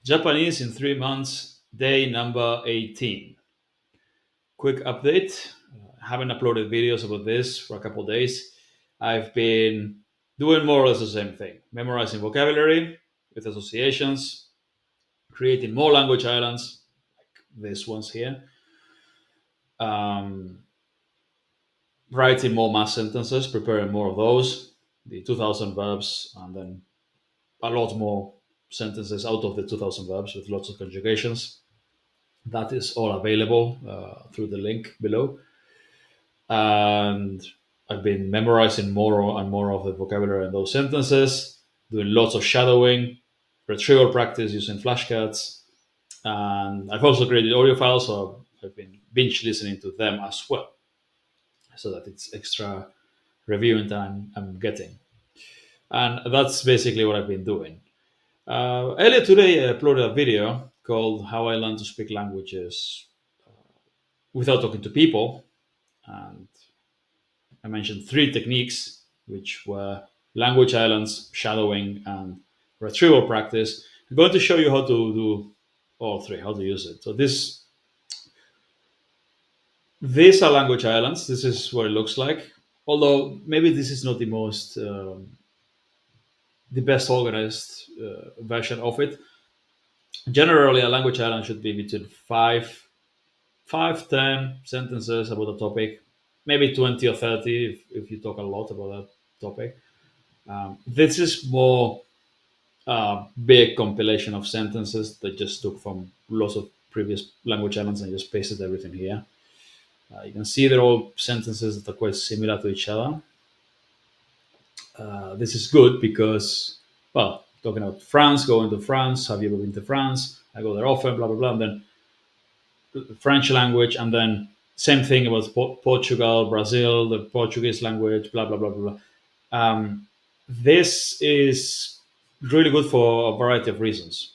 Japanese in 3 months, day number 18. Quick update. Haven't uploaded videos about this for a couple of days. I've been doing more or less the same thing, memorizing vocabulary with associations, creating more language islands, like these ones here, um, writing more mass sentences, preparing more of those, the 2000 verbs, and then a lot more sentences out of the 2000 verbs with lots of conjugations. That is all available through the link below. And I've been memorizing more and more of the vocabulary in those sentences, doing lots of shadowing, retrieval practice using flashcards, and I've also created audio files, so I've been binge listening to them as well, so that it's extra reviewing time I'm getting. And that's basically what I've been doing. Earlier today, I uploaded a video called "How I Learned to Speak Languages Without Talking to People," and I mentioned three techniques, which were language islands, shadowing, and retrieval practice. I'm going to show you how to do all three, how to use it. So these are language islands. This is what it looks like. Although maybe this is not the most the best organized version of it. Generally, a language island should be between 10 sentences about a topic, maybe 20 or 30 if you talk a lot about that topic. This is more big compilation of sentences that just took from lots of previous language islands and just pasted everything here. You can see they're all sentences that are quite similar to each other. This is good because, well, talking about France, going to France, have you ever been to France? I go there often, blah, blah, blah. And then the French language, and then same thing about Portugal, Brazil, the Portuguese language, blah, blah, blah, blah, blah. This is really good for a variety of reasons.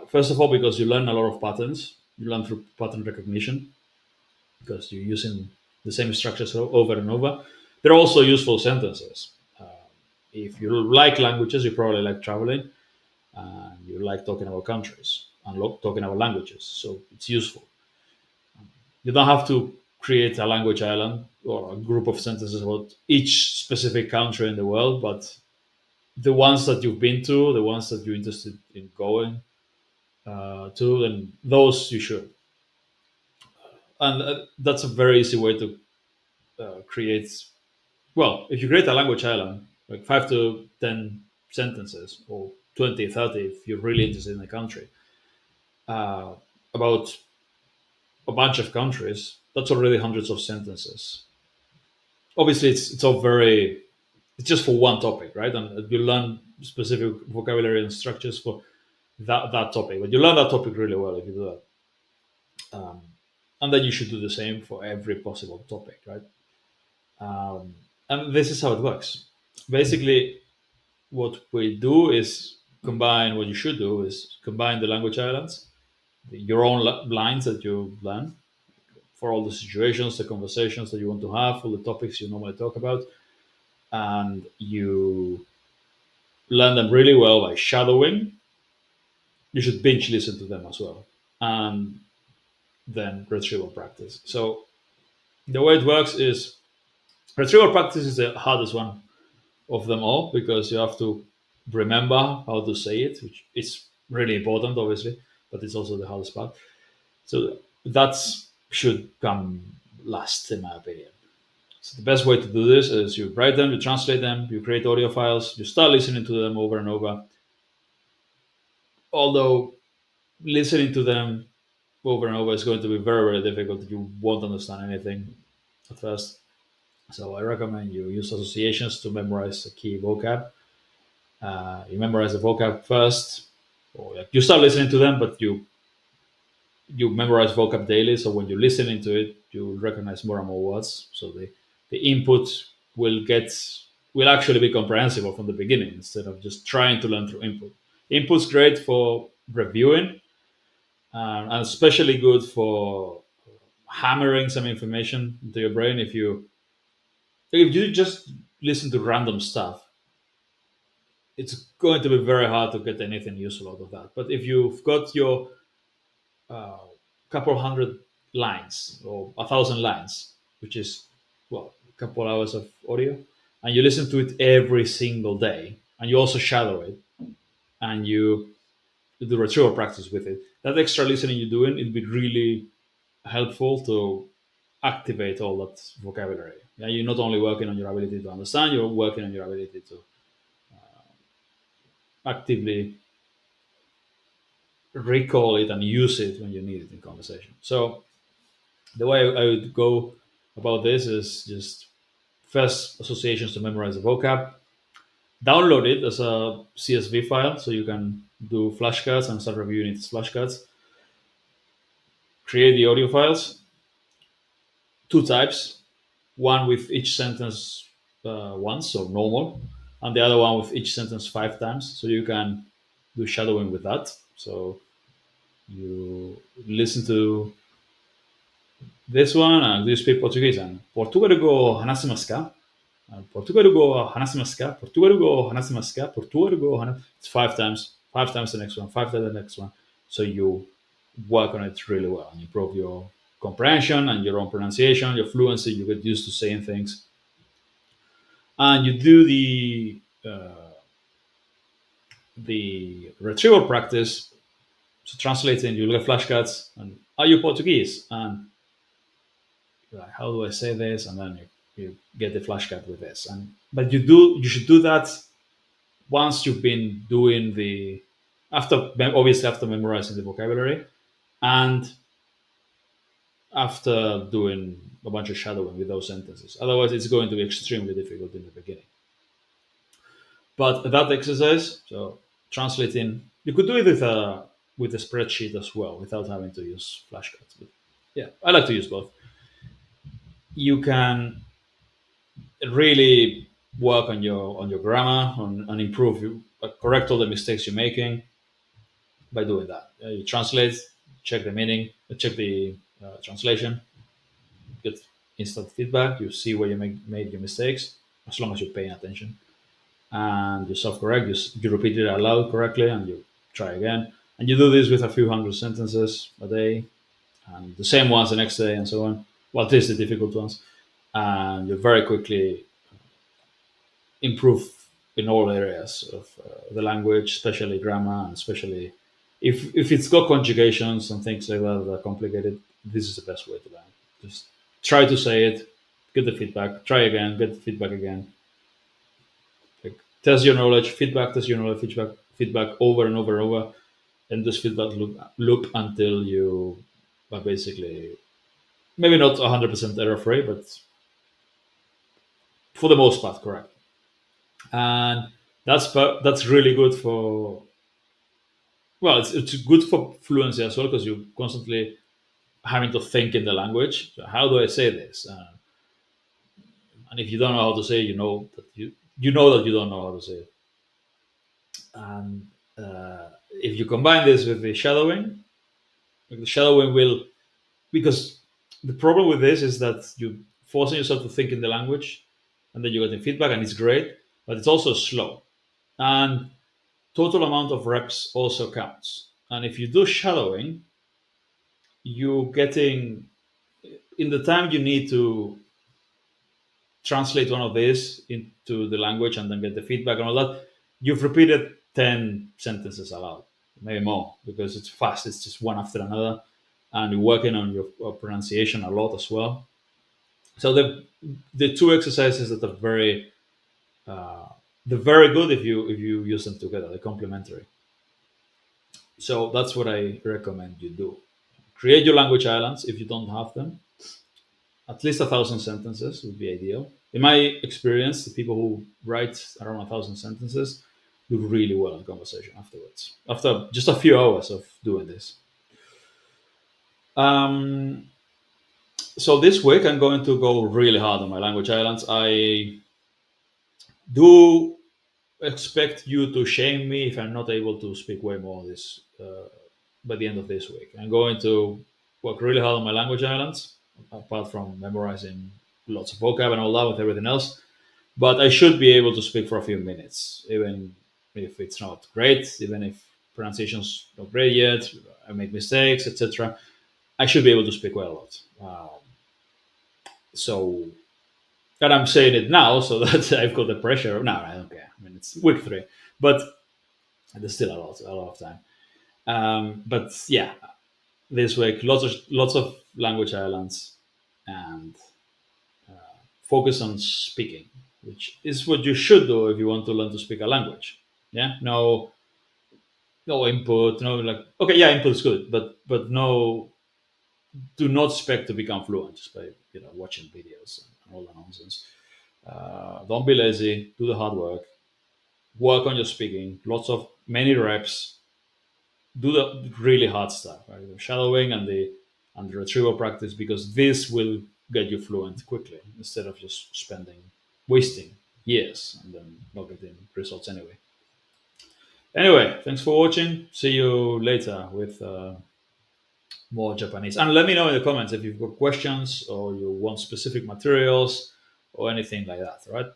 First of all, because you learn a lot of patterns. You learn through pattern recognition because you're using the same structures over and over. They're also useful sentences. If you like languages, you probably like traveling and you like talking about countries and talking about languages. So it's useful. You don't have to create a language island or a group of sentences about each specific country in the world, but the ones that you've been to, the ones that you're interested in going to, and those you should. And that's a very easy way to create. Well, if you create a language island, like 5 to 10 sentences, or 20, 30, if you're really interested in a country, uh, about a bunch of countries, that's already hundreds of sentences. Obviously, it's all very, it's just for one topic, right? And you learn specific vocabulary and structures for that topic, but you learn that topic really well if you do that. And then you should do the same for every possible topic, right? Um, and this is how it works. Basically, what we do is combine. What you should do is combine the language islands, your own lines that you learn for all the situations, the conversations that you want to have, all the topics you normally talk about, and you learn them really well by shadowing. You should binge listen to them as well, and then retrieval practice. So the way it works is retrieval practice is the hardest one of them all because you have to remember how to say it, which is really important, obviously, but it's also the hardest part. So that should come last, in my opinion. So the best way to do this is you write them, you translate them, you create audio files, you start listening to them over and over. Although listening to them over and over is going to be very, very difficult. You won't understand anything at first. So I recommend you use associations to memorize a key vocab. You memorize the vocab first, or like you start listening to them, but you memorize vocab daily. So when you're listening to it, you recognize more and more words. So the input will get will actually be comprehensible from the beginning instead of just trying to learn through input. Input's great for reviewing, and especially good for hammering some information into your brain. If you just listen to random stuff, it's going to be very hard to get anything useful out of that. But if you've got your uh, couple hundred lines or 1,000 lines, which is well a couple hours of audio, and you listen to it every single day, and you also shadow it, and you do retrieval practice with it, that extra listening you're doing, it'd be really helpful to activate all that vocabulary. Yeah, you're not only working on your ability to understand, you're working on your ability to actively recall it and use it when you need it in conversation. So the way I would go about this is just first associations to memorize the vocab. Download it as a CSV file so you can do flashcards and start reviewing its flashcards. Create the audio files, two types, one with each sentence once, so normal, and the other one with each sentence 5 times. So you can do shadowing with that. So you listen to this one and do you speak Portuguese and Portugal hanasimasu ka? Portugal hanasimasu ka? Portugal hanasimasu ka? Portugal. It's 5 times, 5 times the next one, 5 times the next one. So you work on it really well and improve your comprehension and your own pronunciation, your fluency. You get used to saying things, and you do the retrieval practice. So translating, you look at flashcards and are you Portuguese? And you're like, how do I say this? And then you get the flashcard with this. And but you should do that once you've been doing the after obviously after memorizing the vocabulary and after doing a bunch of shadowing with those sentences. Otherwise, it's going to be extremely difficult in the beginning. But that exercise, so translating, you could do it with a spreadsheet as well without having to use flashcards. But yeah, I like to use both. You can really work on your grammar and improve correct all the mistakes you're making by doing that. You translate, check the meaning, check the translation, get instant feedback. You see where you made your mistakes as long as you're paying attention, and you self-correct. You repeat it aloud correctly, and you try again. And you do this with a few hundred sentences a day, and the same ones the next day, and so on. Well, at least the difficult ones, and you very quickly improve in all areas of the language, especially grammar, and especially if it's got conjugations and things like that that are complicated. This is the best way to learn. Just try to say it, get the feedback, try again, get the feedback again. Like, test your knowledge, feedback, test your knowledge, feedback over and over and over, and this feedback loop until you are basically maybe not 100% error free, but for the most part correct. And that's really good for well, it's good for fluency as well because you're constantly having to think in the language. So how do I say this? And if you don't know how to say, it, you know that you don't know how to say it. And if you combine this with the shadowing, like the shadowing will because the problem with this is that you forcing yourself to think in the language, and then you're getting feedback, and it's great, but it's also slow. And total amount of reps also counts. And if you do shadowing, you're getting in the time you need to translate one of these into the language and then get the feedback and all that, you've repeated 10 sentences aloud, maybe more, because it's fast. It's just one after another. And you're working on your pronunciation a lot as well. So the two exercises that are uh, they're very good if you use them together. They're complementary. So that's what I recommend you do. Create your language islands if you don't have them. At least 1,000 sentences would be ideal. In my experience, the people who write around 1,000 sentences do really well in conversation afterwards. After just a few hours of doing this. Um, so this week I'm going to go really hard on my language islands. I do expect you to shame me if I'm not able to speak way more this by the end of this week. I'm going to work really hard on my language islands, apart from memorizing lots of vocab and all that with everything else. But I should be able to speak for a few minutes, even if it's not great, even if pronunciation's not great yet, I make mistakes, etc. I should be able to speak well a lot. So, and I'm saying it now, so that I've got the pressure. No, I don't care. I mean, it's week 3, but there's still a lot of time. But yeah, this week lots of language islands, and focus on speaking, which is what you should do if you want to learn to speak a language. Yeah, no input, no, like, okay, yeah, input is good, but no, do not expect to become fluent just by watching videos and all that nonsense. Don't be lazy. Do the hard work. Work on your speaking. Lots of many reps. Do the really hard stuff, right? The shadowing and the retrieval practice, because this will get you fluent quickly instead of just wasting years and then not getting results anyway. Anyway, thanks for watching. See you later with more Japanese. And let me know in the comments if you've got questions or you want specific materials or anything like that. All right.